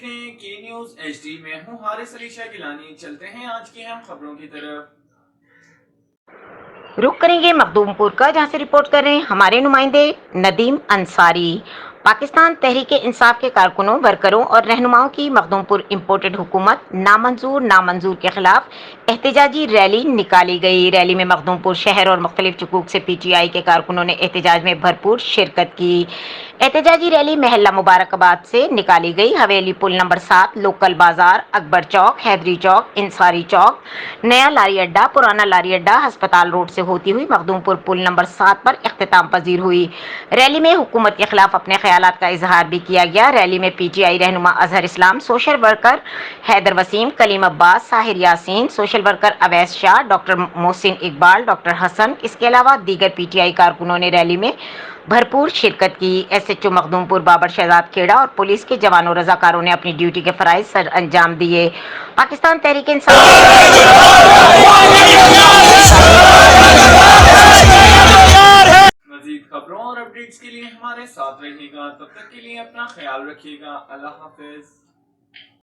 دیکھتے ہیں کے نیوز ایچ ڈی میں ہوں حارث علی شاہ گیلانی. چلتے ہیں آج کی اہم خبروں کی طرف. رخ کریں گے مخدوم پور کا، جہاں سے رپورٹ کر رہے ہیں ہمارے نمائندے ندیم انصاری. پاکستان تحریک انصاف کے کارکنوں، ورکروں اور رہنماؤں کی مخدوم پور امپورٹڈ حکومت نامنظور کے خلاف احتجاجی ریلی نکالی گئی. ریلی میں مخدوم پور شہر اور مختلف چکوک سے پی ٹی آئی کے کارکنوں نے احتجاج میں بھرپور شرکت کی. احتجاجی ریلی محلہ مبارک آباد سے نکالی گئی. حویلی پل نمبر 7، لوکل بازار، اکبر چوک، حیدری چوک، انصاری چوک، نیا لاری اڈا، پرانا لاری اڈا، ہسپتال روڈ سے ہوتی ہوئی مخدوم پور پل نمبر 7 پر اختتام پذیر ہوئی. ریلی میں حکومت کے خلاف اپنے خیالات کا اظہار بھی کیا گیا. ریلی میں پی ٹی آئی رہنما اظہر اسلام، سوشل ورکر حیدر وسیم، کلیم عباس، ساحر یاسین، سوشل ورکر اویس شاہ، ڈاکٹر محسن اقبال، ڈاکٹر حسن، اس کے علاوہ دیگر پی ٹی آئی کارکنوں نے ریلی میں بھرپور شرکت کی. ایس ایچ او مخدوم پور بابر شہزاد کھیڑا اور پولیس کے جوانوں رضاکاروں نے اپنی ڈیوٹی کے فرائض سر انجام دیے. پاکستان تحریک انصاف مزید خبروں اور اپڈیٹس کے لیے ہمارے ساتھ رہیے گا. تب تک کے لیے اپنا خیال رکھیے گا. اللہ حافظ.